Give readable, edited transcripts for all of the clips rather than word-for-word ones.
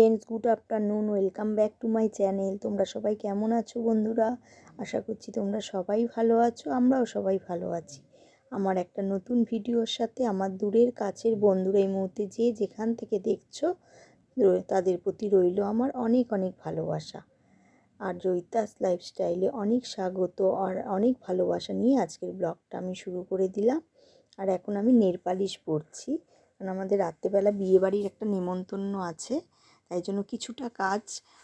Friends, good afternoon. Welcome back to my channel. তোমরা সবাই কেমন আছো বন্ধুরা? আশা করছি তোমরা সবাই ভালো আছো, আমরাও সবাই ভালো আছি। আমার একটা নতুন ভিডিওর সাথে আমার দূরের কাছের বন্ধুরা এই মুহূর্তে যে যেখান থেকে দেখছো তাদের প্রতি রইল আমার অনেক অনেক ভালোবাসা। আর জয়িতাস লাইফস্টাইলে অনেক স্বাগত আর অনেক ভালোবাসা নিয়ে আজকের ব্লগটা আমি শুরু করে দিলাম। আর এখন আমি নেল পালিশ পরছি, কারণ আমাদের রাত্রেবেলা বিয়েবাড়ির একটা নেমন্তন্ন আছে, তাই জন্য কিছুটা কাজ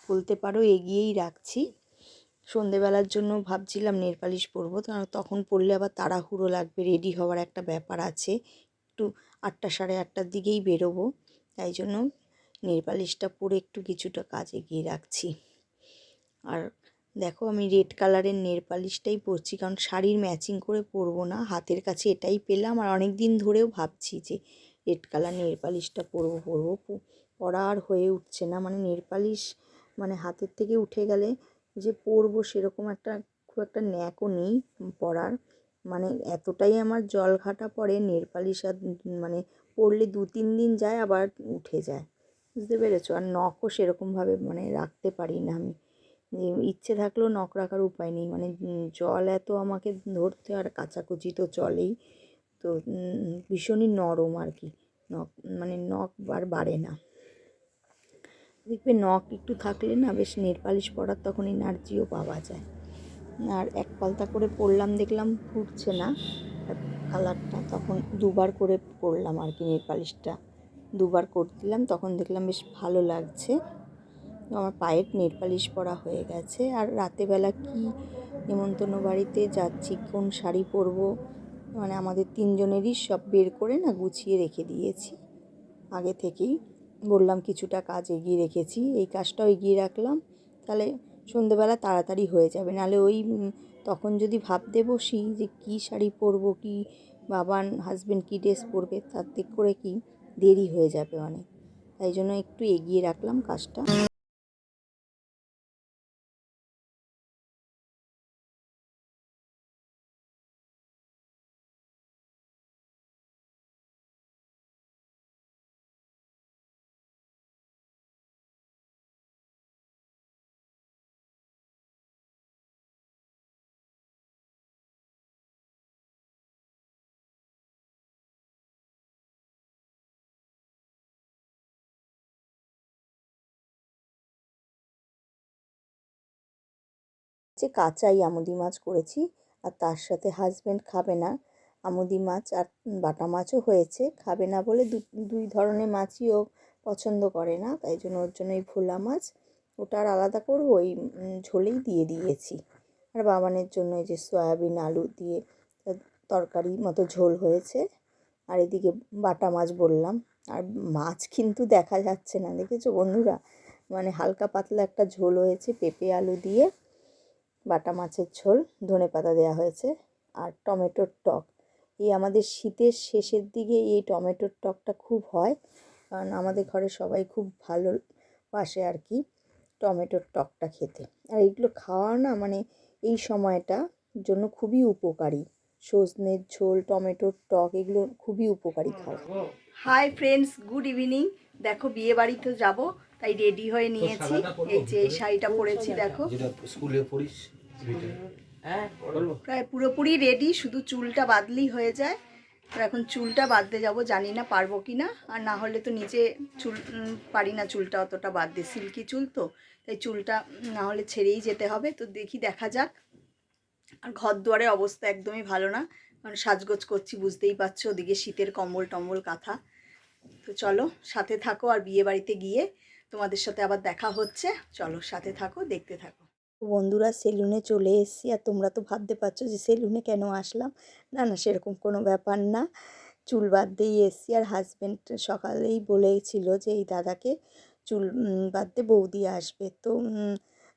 বলতে পারো এগিয়েই রাখছি। সন্ধেবেলার জন্য ভাবছিলাম নেল পালিশ পরবো, তখন পরলে আবার তাড়াহুড়ো লাগবে, রেডি হওয়ার একটা ব্যাপার আছে, একটু 8টা সাড়ে 8টার দিকেই বেরোবো, তাই জন্য নেল পালিশটা পরে একটু কিছুটা কাজ এগিয়ে রাখছি। আর দেখো আমি রেড কালারের নেল পালিশটাই পরছি, কারণ শাড়ির ম্যাচিং করে পরবো না, হাতের কাছে এটাই পেলাম। আর অনেক দিন ধরেও ভাবছি যে রেড কালার নেল পালিশটা পরবো, পরা আর হয়ে উঠছে না। মানে নেল পালিশ মানে হাতের থেকে উঠে গেলে যে পরবো সেরকম একটা খুব একটা ন্যাকও নেই পরার। মানে এতটাই আমার জল ঘাটা পড়ে নেল পালিশ, আর মানে পরলে 2-3 দিন যায় আবার উঠে যায়, বুঝতে পেরেছো? আর নখও সেরকমভাবে মানে রাখতে পারি না আমি, ইচ্ছে থাকলেও নখ রাখার উপায় নেই। মানে জল এত আমাকে ধরতে, আর কাচাকুচি তো চলেই, তো ভীষণই নরম আর কি নখ, মানে নখ আর বাড়ে না। দেখবে নখ একটু থাকলে না বেশ নেল পালিশ পরার তখন এনার্জিও পাওয়া যায়। আর এক পালতা করে পরলাম, দেখলাম ফুটছে না কালারটা, তখন 2বার করে পরলাম আর কি। নেল পালিশটা 2বার করছিলাম, তখন দেখলাম বেশ ভালো লাগছে। আমার পায়ের নেল পালিশ পরা হয়ে গেছে। আর রাতেবেলা কি নেমন্তন্ন বাড়িতে যাচ্ছি, কোন শাড়ি পরবো, মানে আমাদের 3জনেরই সব বের করে না গুছিয়ে রেখে দিয়েছি আগে থেকেই। বললাম কিছুটা কাজ এগিয়ে রেখেছি, এই কাজটাও এগিয়ে রাখলাম, তাহলে সন্ধেবেলা তাড়াতাড়ি হয়ে যাবে। নাহলে ওই তখন যদি ভাবতে বসি যে কী শাড়ি পরবো, কি বাবার হাজব্যান্ড কী ড্রেস পরবে, তাতে করে কি দেরি হয়ে যাবে অনেক, তাই জন্য একটু এগিয়ে রাখলাম কাজটা। যে কাঁচাই আমুদি মাছ করেছি, আর তার সাথে হাজব্যান্ড খাবে না, আমুদি মাছ আর বাটা মাছও হয়েছে, খাবে না বলে দুই ধরনের মাছই ও পছন্দ করে না, তাই জন্য ওর জন্য এই ভোলা মাছ ওটা আর আলাদা করবো, ওই ঝোলেই দিয়ে দিয়েছি। আর বাবানের জন্য এই যে সয়াবিন আলু দিয়ে তরকারি মতো ঝোল হয়েছে। আর এদিকে বাটা মাছ বললাম, আর মাছ কিন্তু দেখা যাচ্ছে না, দেখেছো বন্ধুরা? মানে হালকা পাতলা একটা ঝোল হয়েছে, পেঁপে আলু দিয়ে বাটা মাছের ঝোল, ধনেপাতা দেওয়া হয়েছে, আর টমেটোর টক। এই আমাদের শীতের শেষের দিকে এই টমেটোর টকটা খুব হয়, কারণ আমাদের ঘরে সবাই খুব ভালোবাসে আর কি টমেটোর টকটা খেতে। আর এইগুলো খাওয়া না মানে এই সময়টার জন্য খুবই উপকারী। সজনের ঝোল, টমেটোর টক, এগুলো খুবই উপকারী খাওয়া। Hi friends, good evening. দেখো বিয়ে বাড়িতে যাবো, তাই রেডি হয়ে নিয়েছি। এই যে এই শাড়িটা পরেছি দেখো, স্কুলে পরিস, প্রায় পুরোপুরি রেডি, শুধু চুলটা বাঁধলেই হয়ে যায়। আর এখন চুলটা বাঁধতে যাব, জানি না পারবো কি না, আর না হলে তো নিচে চুল পারি না চুলটা অতটা বাঁধতে, সিল্কি চুল তো, তাই চুলটা না হলে ছেড়েই যেতে হবে। তো দেখি, দেখা যাক। আর ঘর দুয়ারের অবস্থা একদমই ভালো না, কারণ সাজগোজ করছি, বুঝতেই পারছো, ওদিকে শীতের কম্বল টম্বল কাঁথা। তো চলো সাথে থাকো, আর বিয়ে বাড়িতে গিয়ে তোমাদের সাথে আবার দেখা হচ্ছে। চলো সাথে থাকো, দেখতে থাকো। বন্ধুরা, সেলুনে চলে এসেছি। আর তোমরা তো ভাবতে পারছো যে সেলুনে কেন আসলাম। না না, সেরকম কোনো ব্যাপার না, চুল বাঁধতেই এসেছি। আর হাজব্যান্ড সকালেই বলেছিল যে এই দাদাকে চুল বাঁধতে বৌদি আসবে, তো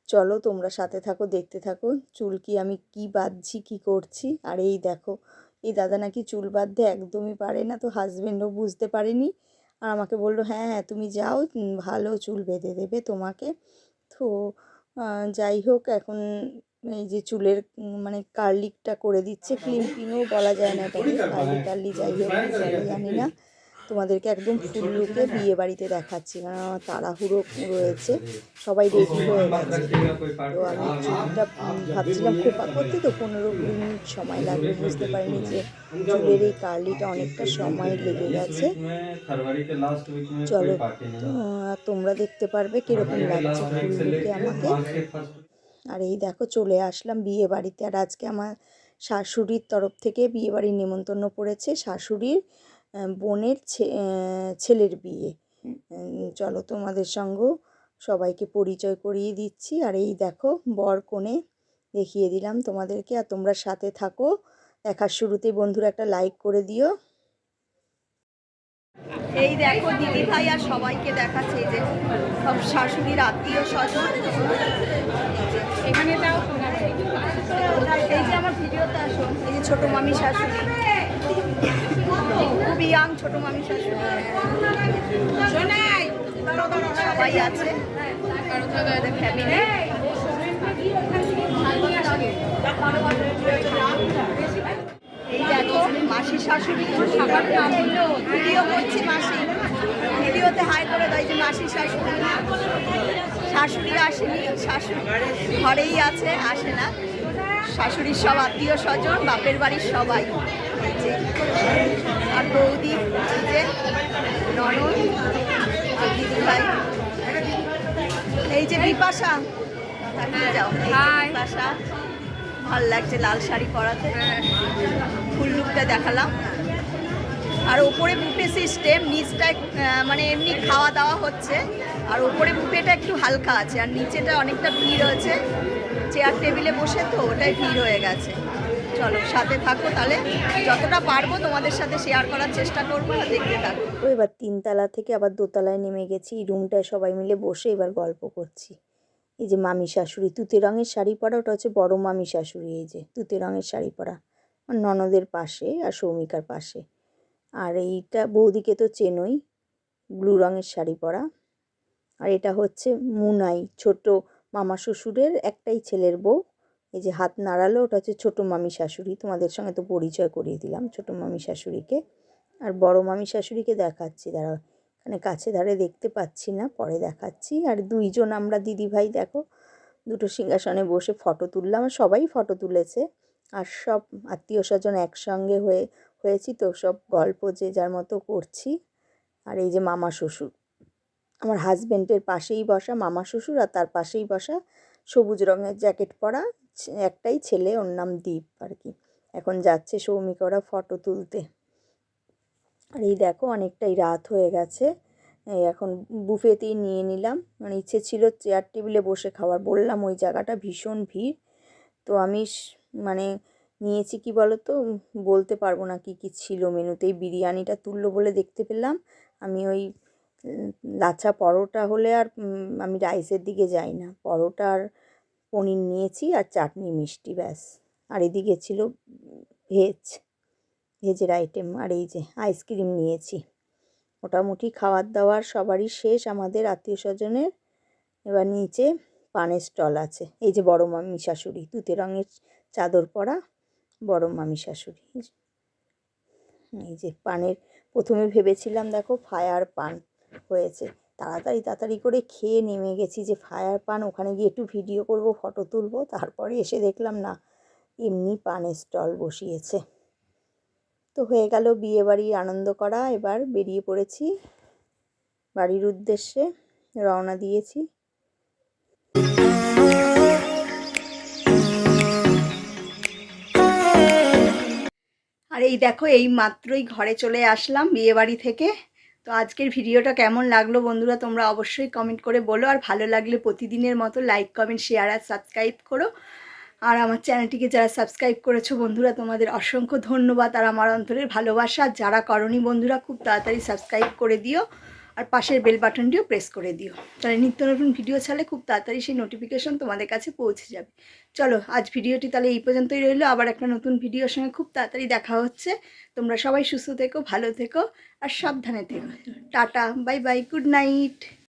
চলো তোমরা সাথে থাকো, দেখতে থাকো চুল কি আমি কি বাঁধছি, কি করছি। আর এই দেখো, এই দাদা নাকি চুল বাঁধতে একদমই পারে না, তো হাজব্যান্ডও বুঝতে পারেনি, আর আমাকে বললো হ্যাঁ হ্যাঁ তুমি যাও, ভালো চুল বেঁধে দেবে তোমাকে। তো যাই হোক, এখন এই যে চুলের মানে কার্লিংটা করে দিচ্ছে, ক্লিপিংও বলা যায় না এটাকে, কার্লি টার্লি যাই হোক কী বলে জানি না। তো তোমাদেরকে একদম ফুল লুকে বিয়ে বাড়িতে দেখাচ্ছি, কারণ আমার তাড়াহুড়ো রয়েছে, সবাই রেডি হয়ে গেছে। তো আমি চুলটা ভাবছিলাম খোপা করতে, তো 15-20 মিনিট সময় লাগবে, বুঝতে পারিনি যে চুলের এই কার্লিটা অনেকটা সময় লেগে গেছে। চলো তোমরা দেখতে পারবে কীরকম লাগছে ফুল লুকে আমাকে। আর এই দেখো চলে আসলাম বিয়ে বাড়িতে। আর আজকে আমার শাশুড়ির তরফ থেকে বিয়ে বাড়ির নেমন্তন্ন পড়েছে, শাশুড়ির বোনের ছেলের বিয়ে। চলো তোমাদের সঙ্গেও সবাইকে পরিচয় করিয়ে দিচ্ছি। আর এই দেখো বর কনে দেখিয়ে দিলাম তোমাদেরকে, আর তোমরা সাথে থাকো। দেখার শুরুতেই বন্ধুরা একটা লাইক করে দিও। এই দেখো দিদি ভাই আর সবাইকে দেখাচ্ছে, এই যে সব শাশুড়ির আত্মীয় স্বজন। এখানে দাও, এই যে আমার ভিডিওতে আসো, এই যে ছোটো মামি শাশুড়ি, খুব ইয়াং ছোটো মামি শাশুড়ি, সবাই আছে ফ্যামিলি। এই দেখো মাসি শাশুড়ি, ভিডিও করছি, মাসি ভিডিওতে হাই করে দেয় যে মাসি শাশুড়ি। শাশুড়ি আসেনি, শাশুড়ি ঘরেই আছে, আসে না। শাশুড়ির সব আত্মীয় স্বজন, বাপের বাড়ির সবাই, আর বৌদি, যে ননদ আর দিদি ভাই। এই যে বিপাশা, যাও বিপাশা, ভাল লাগছে লাল শাড়ি পরাতে, ফুল লুকটা দেখালাম। আর ওপরে বুফে সিস্টেম, নিচটায় মানে এমনি খাওয়া দাওয়া হচ্ছে, আর ওপরে বুফেটা একটু হালকা আছে, আর নিচেটা অনেকটা ভিড় হয়েছে, চেয়ার টেবিলে বসে তো ওটাই ভিড় হয়ে গেছে। চলো সাথে থাকো, তাহলে যতটা পারবো তোমাদের সাথে শেয়ার করার চেষ্টা করবো, আর দেখতে থাকো। এবার 3তলা থেকে আবার 2তলায় নেমে গেছি, এই রুমটায় সবাই মিলে বসে এবার গল্প করছি। এই যে মামি শাশুড়ি তুতে রঙের শাড়ি পরা, ওটা হচ্ছে বড় মামি শাশুড়ি। এই যে তুতে রঙের শাড়ি পরা ননদের পাশে আর সৌমিকার পাশে। আর এইটা বৌদিকে তো চেনই, ব্লু রঙের শাড়ি পরা। আর এটা হচ্ছে মুনাই, ছোট মামা শ্বশুরের একটাই ছেলের বউ। এই যে হাত নাড়ালো, ওটা হচ্ছে ছোটো মামি শাশুড়ি। তোমাদের সঙ্গে তো পরিচয় করিয়ে দিলাম ছোটো মামি শাশুড়িকে। আর বড় মামি শাশুড়িকে দেখাচ্ছি, দাঁড়াও, এখানে কাছে ধারে দেখতে পাচ্ছি না, পরে দেখাচ্ছি। আর দুইজন আমরা দিদিভাই দেখো দুটো সিংহাসনে বসে ফটো তুললাম, আর সবাই ফটো তুলেছে। আর সব আত্মীয় স্বজন একসঙ্গে হয়েছি তো, সব গল্প যে যার মতো করছি। আর এই যে মামা শ্বশুর, আমার হাজব্যান্ডের পাশেই বসা মামা শ্বশুর, আর তার পাশেই বসা সবুজ রঙের জ্যাকেট পরা একটাই ছেলে, ওর নাম দীপ আর কি। এখন যাচ্ছে সৌমিকা ওরা ফটো তুলতে। আর এই দেখো অনেকটাই রাত হয়ে গেছে, এখন বুফেতেই নিয়ে নিলাম। মানে ইচ্ছে ছিল চেয়ার টেবিলে বসে খাওয়ার, বললাম ওই জায়গাটা ভীষণ ভিড়। তো আমি মানে নিয়েছি কি বলো তো, বলতে পারবো না কি কি ছিল মেনুতে। এই বিরিয়ানিটা তুললো বলে দেখতে পেলাম। আমি ওই লাচ্ছা পরোটা হলে আর আমি রাইসের দিকে যাই না, পরোটা আর পনির নিয়েছি, আর চাটনি মিষ্টি, ব্যাস। আর এদিকে ছিল ভেজের আইটেম। আর এই যে আইসক্রিম নিয়েছি। মোটামুটি খাওয়ার দাওয়ার সবারই শেষ আমাদের আত্মীয় স্বজনের। এবার নিচে পানের স্টল আছে। এই যে বড় মামি শাশুড়ি, তুতে রঙের চাদর পরা বড় মামি শাশুড়ি। এই যে পানের, প্রথমে ভেবেছিলাম দেখো ফায়ার পান হয়েছে, তাড়াতাড়ি করে খেয়ে নেমে গেছি যে ফায়ার পান, ওখানে গিয়ে একটু ভিডিও করব, ফটো তুলব। তারপরে এসে দেখলাম না, এমনি পানের স্টল বসিয়েছে। তো হয়ে গেল বিয়েবাড়ির আনন্দ করা। এবার বেরিয়ে পড়েছি বাড়ির উদ্দেশ্যে, রওনা দিয়েছি। আর এই দেখো এই মাত্রই ঘরে চলে আসলাম বিয়েবাড়ি থেকে। তো আজকের ভিডিওটা কেমন লাগলো বন্ধুরা তোমরা অবশ্যই কমেন্ট করে বলো, আর ভালো লাগলে প্রতিদিনের মতো লাইক কমেন্ট শেয়ার আর সাবস্ক্রাইব করো। আর আমার চ্যানেলটিকে যারা সাবস্ক্রাইব করেছো বন্ধুরা তোমাদের অসংখ্য ধন্যবাদ, আর আমার অন্তরের ভালোবাসা। যারা করনি বন্ধুরা খুব তাড়াতাড়ি সাবস্ক্রাইব করে দিও, আর পাশের বেল বাটনটিও প্রেস করে দিও, তাহলে নিত্য নতুন ভিডিও ছাড়লে খুব তাড়াতাড়ি সেই নোটিফিকেশন তোমাদের কাছে পৌঁছে যাবে। চলো আজ ভিডিওটি তাহলে এই পর্যন্তই রইলো, আবার একটা নতুন ভিডিওর সঙ্গে খুব তাড়াতাড়ি দেখা হচ্ছে। তোমরা সবাই সুস্থ থেকো, ভালো থেকো, আর সাবধানে থেকো। Tata, bye bye, good night.